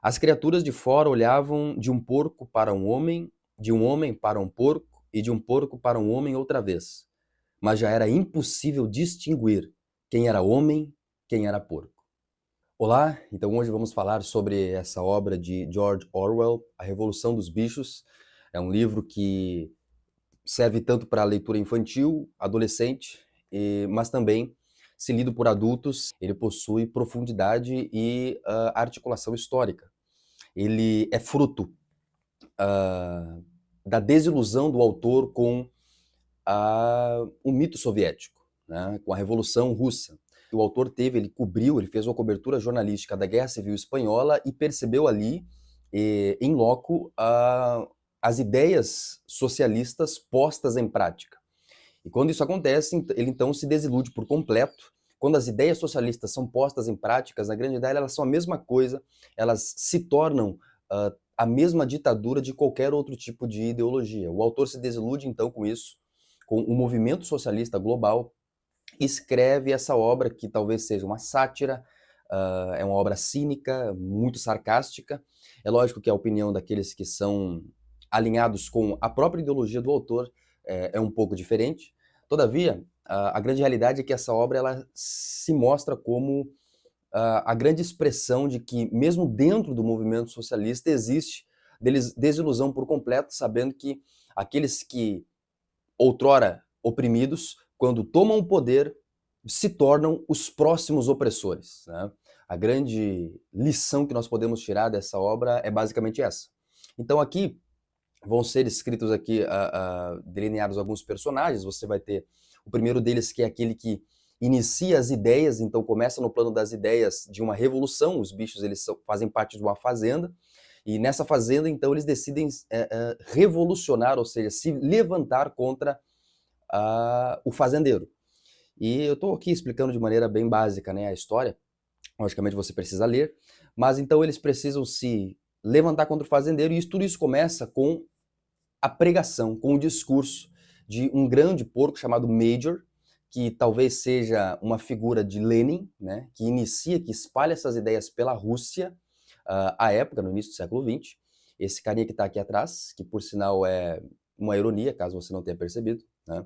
As criaturas de fora olhavam de um porco para um homem, de um homem para um porco e de um porco para um homem outra vez. Mas já era impossível distinguir quem era homem, quem era porco. Olá, então hoje vamos falar sobre essa obra de George Orwell, A Revolução dos Bichos. É um livro que serve tanto para leitura infantil, adolescente, mas também, se lido por adultos, ele possui profundidade e articulação histórica. Ele é fruto da desilusão do autor com o mito soviético, né, com a Revolução Russa. O autor ele cobriu, ele fez uma cobertura jornalística da Guerra Civil Espanhola e percebeu ali, em loco, as ideias socialistas postas em prática. E quando isso acontece, ele então se desilude por completo. Quando as ideias socialistas são postas em práticas, na grande ideia elas são a mesma coisa, elas se tornam a mesma ditadura de qualquer outro tipo de ideologia. O autor se desilude então com isso, com o movimento socialista global, escreve essa obra que talvez seja uma sátira, é uma obra cínica, muito sarcástica. É lógico que a opinião daqueles que são alinhados com a própria ideologia do autor é um pouco diferente. Todavia, a grande realidade é que essa obra ela se mostra como a grande expressão de que, mesmo dentro do movimento socialista, existe desilusão por completo, sabendo que aqueles que outrora oprimidos, quando tomam o poder, se tornam os próximos opressores, né? A grande lição que nós podemos tirar dessa obra é basicamente essa. Então aqui vão ser escritos aqui, delineados alguns personagens. Você vai ter o primeiro deles, que é aquele que inicia as ideias, então começa no plano das ideias de uma revolução. Os bichos fazem parte de uma fazenda, e nessa fazenda, então, eles decidem revolucionar, ou seja, se levantar contra o fazendeiro. E eu estou aqui explicando de maneira bem básica, né, a história. Logicamente você precisa ler, mas então eles precisam se levantar contra o fazendeiro, e tudo isso começa com a pregação, com o discurso de um grande porco chamado Major, que talvez seja uma figura de Lenin, né, que inicia, que espalha essas ideias pela Rússia, à época, no início do século XX. Esse carinha que está aqui atrás, que por sinal é uma ironia, caso você não tenha percebido, né?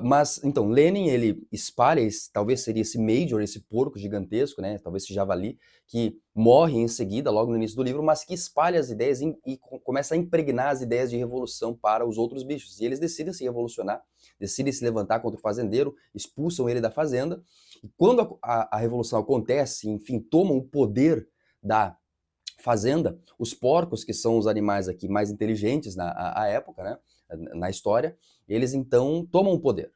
Mas, então, Lenin, ele espalha, talvez seria esse Major, esse porco gigantesco, né, talvez esse javali, que morre em seguida, logo no início do livro, mas que espalha as ideias e começa a impregnar as ideias de revolução para os outros bichos. E eles decidem se revolucionar, decidem se levantar contra o fazendeiro, expulsam ele da fazenda. E quando a revolução acontece, enfim, tomam o poder da fazenda, os porcos, que são os animais aqui mais inteligentes à época, né, na história, eles então tomam o poder.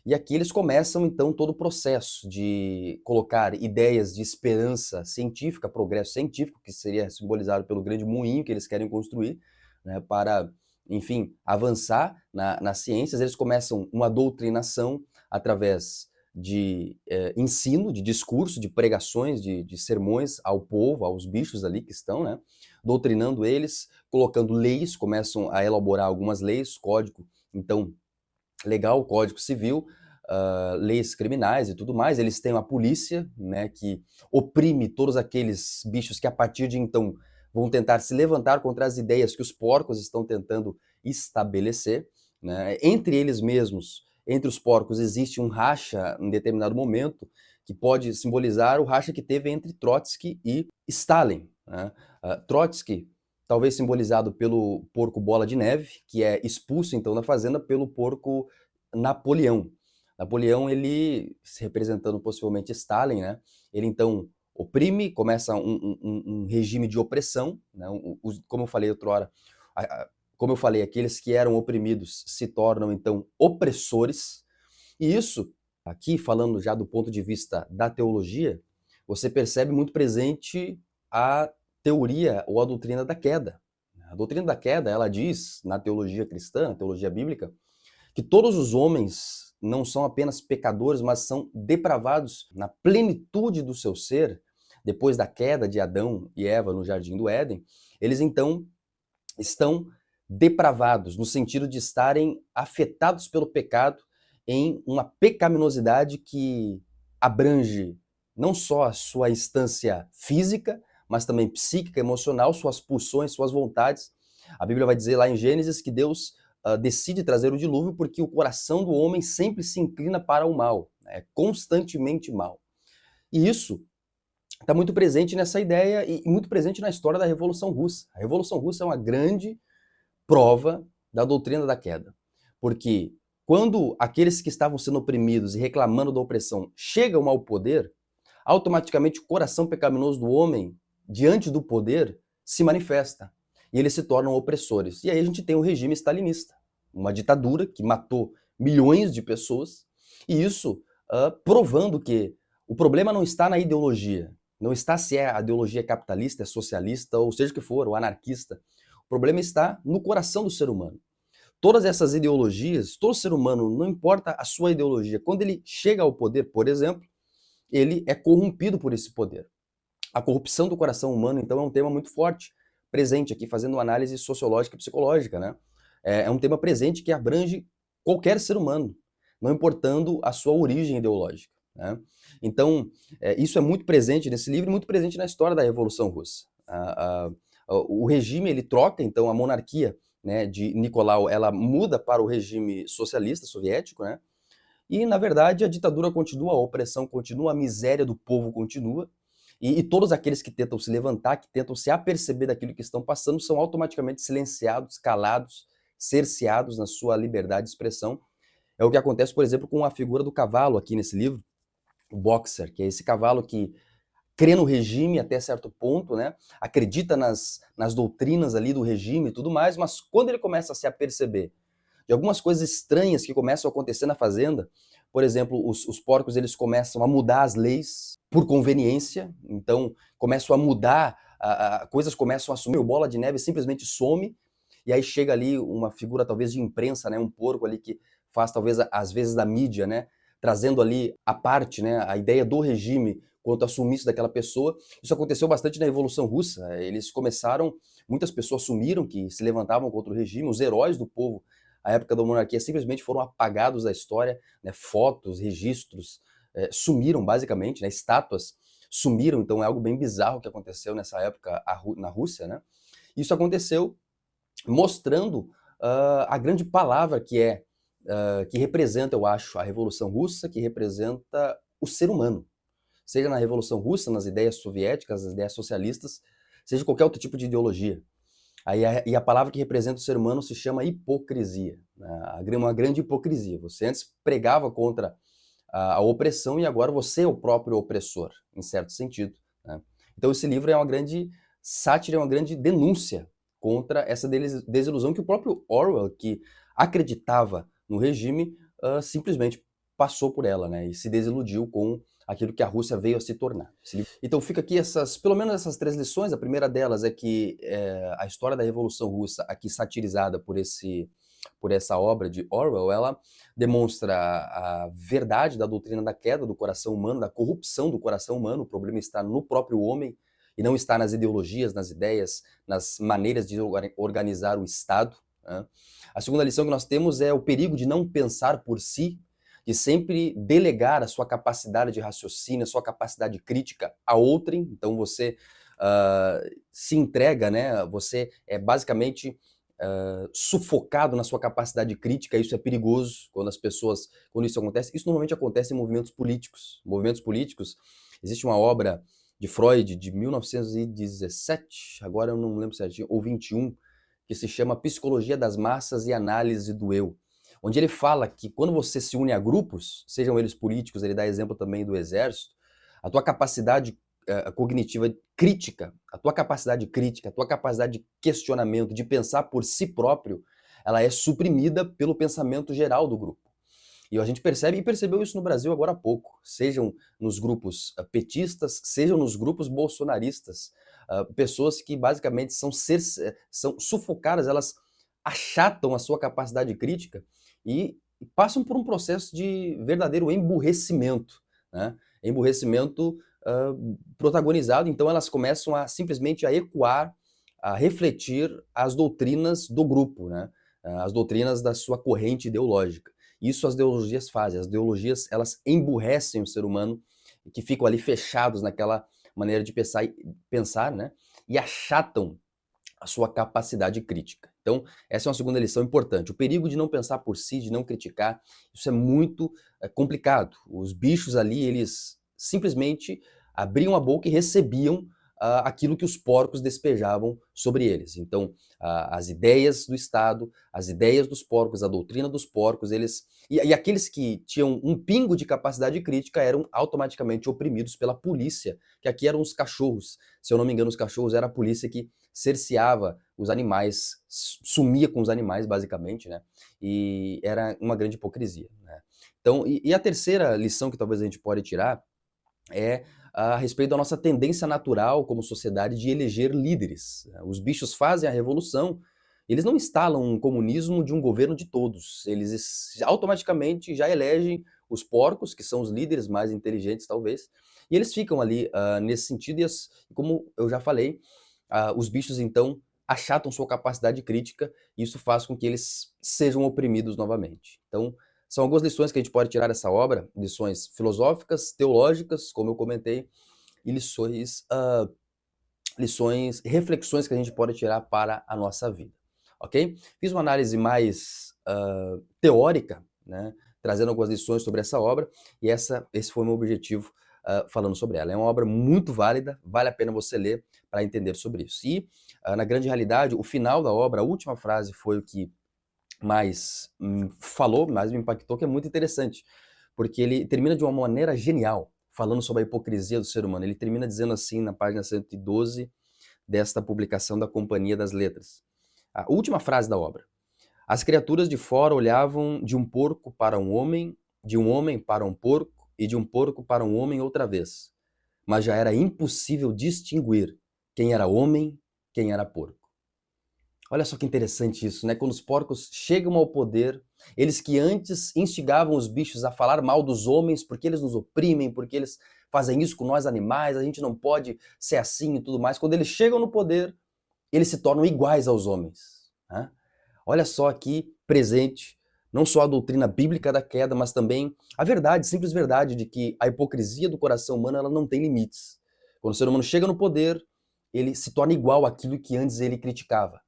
E aqui eles começam então todo o processo de colocar ideias de esperança científica, progresso científico, que seria simbolizado pelo grande moinho que eles querem construir, né, para, enfim, avançar nas ciências. Eles começam uma doutrinação através de ensino, de discurso, de pregações, de sermões ao povo, aos bichos ali que estão, né, doutrinando eles, colocando leis, começam a elaborar algumas leis, código, então, legal, código civil, leis criminais e tudo mais. Eles têm uma polícia, né, que oprime todos aqueles bichos que a partir de então vão tentar se levantar contra as ideias que os porcos estão tentando estabelecer, né? Entre eles mesmos, entre os porcos, existe um racha em determinado momento, que pode simbolizar o racha que teve entre Trotsky e Stalin, né? Trotsky, talvez simbolizado pelo porco Bola de Neve, que é expulso então da fazenda pelo porco Napoleão. Napoleão, ele, se representando possivelmente Stalin, né, ele então oprime, começa um regime de opressão, né, como eu falei outrora, como eu falei, aqueles que eram oprimidos se tornam então opressores. E isso, aqui falando já do ponto de vista da teologia, você percebe muito presente a teoria ou a doutrina da queda. A doutrina da queda, ela diz, na teologia cristã, na teologia bíblica, que todos os homens não são apenas pecadores, mas são depravados na plenitude do seu ser. Depois da queda de Adão e Eva no Jardim do Éden, eles então estão depravados, no sentido de estarem afetados pelo pecado, em uma pecaminosidade que abrange não só a sua instância física, mas também psíquica, emocional, suas pulsões, suas vontades. A Bíblia vai dizer lá em Gênesis que Deus decide trazer o dilúvio porque o coração do homem sempre se inclina para o mal, é constantemente mal. E isso está muito presente nessa ideia e muito presente na história da Revolução Russa. A Revolução Russa é uma grande prova da doutrina da queda, porque quando aqueles que estavam sendo oprimidos e reclamando da opressão chegam ao poder, automaticamente o coração pecaminoso do homem, diante do poder, se manifesta. E eles se tornam opressores. E aí a gente tem o regime stalinista, uma ditadura que matou milhões de pessoas, e isso provando que o problema não está na ideologia, não está se é a ideologia capitalista, é socialista, ou seja o que for, ou anarquista. O problema está no coração do ser humano. Todas essas ideologias, todo ser humano, não importa a sua ideologia, quando ele chega ao poder, por exemplo, ele é corrompido por esse poder. A corrupção do coração humano, então, é um tema muito forte, presente aqui, fazendo uma análise sociológica e psicológica, né? É um tema presente que abrange qualquer ser humano, não importando a sua origem ideológica, né? Então, isso é muito presente nesse livro e muito presente na história da Revolução Russa. O regime, ele troca, então, a monarquia, né, de Nicolau, ela muda para o regime socialista soviético, né? E, na verdade, a ditadura continua, a opressão continua, a miséria do povo continua, e todos aqueles que tentam se levantar, que tentam se aperceber daquilo que estão passando, são automaticamente silenciados, calados, cerceados na sua liberdade de expressão. É o que acontece, por exemplo, com a figura do cavalo aqui nesse livro, o Boxer, que é esse cavalo que crê no regime até certo ponto, né? Acredita nas doutrinas ali do regime e tudo mais, mas quando ele começa a se aperceber de algumas coisas estranhas que começam a acontecer na fazenda, por exemplo, os porcos eles começam a mudar as leis por conveniência, então começam a mudar, coisas começam a sumir, o Bola de Neve simplesmente some, e aí chega ali uma figura talvez de imprensa, né, um porco ali que faz talvez às vezes da mídia, né, trazendo ali a parte, né, a ideia do regime quanto ao sumiço daquela pessoa. Isso aconteceu bastante na Revolução Russa, eles começaram, muitas pessoas sumiram que se levantavam contra o regime, os heróis do povo à época da monarquia simplesmente foram apagados da história, né, fotos, registros sumiram basicamente, né, estátuas sumiram, então é algo bem bizarro que aconteceu nessa época na Rússia, né? Isso aconteceu mostrando a grande palavra que representa, eu acho, a Revolução Russa, que representa o ser humano. Seja na Revolução Russa, nas ideias soviéticas, nas ideias socialistas, seja qualquer outro tipo de ideologia. E a palavra que representa o ser humano se chama hipocrisia, né? Uma grande hipocrisia. Você antes pregava contra a opressão e agora você é o próprio opressor, em certo sentido, né? Então esse livro é uma grande sátira, é uma grande denúncia contra essa desilusão que o próprio Orwell, que acreditava no regime, simplesmente passou por ela, né? E se desiludiu com aquilo que a Rússia veio a se tornar. Então fica aqui pelo menos essas 3 lições. A primeira delas é que a história da Revolução Russa, aqui satirizada por essa obra de Orwell, ela demonstra a verdade da doutrina da queda do coração humano, da corrupção do coração humano. O problema está no próprio homem e não está nas ideologias, nas ideias, nas maneiras de organizar o Estado, né? A segunda lição que nós temos é o perigo de não pensar por si, de sempre delegar a sua capacidade de raciocínio, a sua capacidade crítica a outrem. Então você se entrega, né? Você é basicamente sufocado na sua capacidade crítica. Isso é perigoso quando isso acontece. Isso normalmente acontece em movimentos políticos. Movimentos políticos, existe uma obra de Freud de 1917, agora eu não lembro certinho, ou 21, que se chama Psicologia das Massas e Análise do Eu, onde ele fala que quando você se une a grupos, sejam eles políticos, ele dá exemplo também do exército, a tua capacidade cognitiva crítica, a tua capacidade de questionamento, de pensar por si próprio, ela é suprimida pelo pensamento geral do grupo. E a gente percebe, e percebeu isso no Brasil agora há pouco, sejam nos grupos petistas, sejam nos grupos bolsonaristas, pessoas que basicamente são sufocadas, elas achatam a sua capacidade crítica e passam por um processo de verdadeiro emburrecimento, né? Emburrecimento protagonizado, então elas começam simplesmente a ecoar, a refletir as doutrinas do grupo, né? As doutrinas da sua corrente ideológica. Isso as ideologias fazem, as ideologias elas emburrecem o ser humano, que ficam ali fechados naquela maneira de pensar, né? E achatam a sua capacidade crítica. Então, essa é uma segunda lição importante. O perigo de não pensar por si, de não criticar, isso é muito complicado. Os bichos ali, eles simplesmente abriam a boca e recebiam aquilo que os porcos despejavam sobre eles. Então, as ideias do Estado, as ideias dos porcos, a doutrina dos porcos, eles... E aqueles que tinham um pingo de capacidade crítica eram automaticamente oprimidos pela polícia, que aqui eram os cachorros. Se eu não me engano, os cachorros era a polícia que cerceava os animais, sumia com os animais, basicamente, né? E era uma grande hipocrisia, né? Então, e a terceira lição que talvez a gente pode tirar é a respeito da nossa tendência natural como sociedade de eleger líderes. Os bichos fazem a revolução, eles não instalam um comunismo de um governo de todos, eles automaticamente já elegem os porcos, que são os líderes mais inteligentes talvez, e eles ficam ali nesse sentido, e como eu já falei, os bichos então achatam sua capacidade crítica, e isso faz com que eles sejam oprimidos novamente. Então, são algumas lições que a gente pode tirar dessa obra, lições filosóficas, teológicas, como eu comentei, e reflexões que a gente pode tirar para a nossa vida, ok? Fiz uma análise mais teórica, né, trazendo algumas lições sobre essa obra, e esse foi o meu objetivo falando sobre ela. É uma obra muito válida, vale a pena você ler para entender sobre isso. E, na grande realidade, o final da obra, a última frase foi o que mais mais me impactou, que é muito interessante, porque ele termina de uma maneira genial, falando sobre a hipocrisia do ser humano. Ele termina dizendo assim, na página 112 desta publicação da Companhia das Letras. A última frase da obra. As criaturas de fora olhavam de um porco para um homem, de um homem para um porco, e de um porco para um homem outra vez. Mas já era impossível distinguir quem era homem, quem era porco. Olha só que interessante isso, né? Quando os porcos chegam ao poder, eles que antes instigavam os bichos a falar mal dos homens, porque eles nos oprimem, porque eles fazem isso com nós animais, a gente não pode ser assim e tudo mais. Quando eles chegam no poder, eles se tornam iguais aos homens, né? Olha só aqui presente, não só a doutrina bíblica da queda, mas também a verdade, simples verdade, de que a hipocrisia do coração humano ela não tem limites. Quando o ser humano chega no poder, ele se torna igual àquilo que antes ele criticava.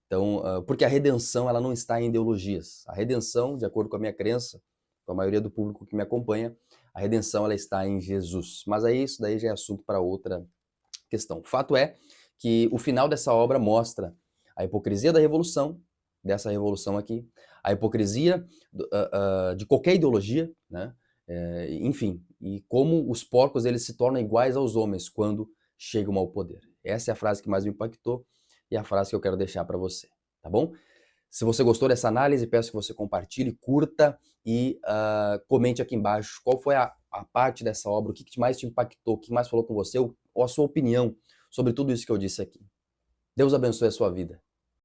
Então, porque a redenção ela não está em ideologias. A redenção, de acordo com a minha crença, com a maioria do público que me acompanha, a redenção ela está em Jesus. Mas aí isso daí já é assunto para outra questão. O fato é que o final dessa obra mostra a hipocrisia da revolução, dessa revolução aqui, a hipocrisia de qualquer ideologia, né? Enfim, e como os porcos eles se tornam iguais aos homens quando chegam ao poder. Essa é a frase que mais me impactou e a frase que eu quero deixar para você, tá bom? Se você gostou dessa análise, peço que você compartilhe, curta e comente aqui embaixo qual foi a parte dessa obra, o que mais te impactou, o que mais falou com você, ou a sua opinião sobre tudo isso que eu disse aqui. Deus abençoe a sua vida.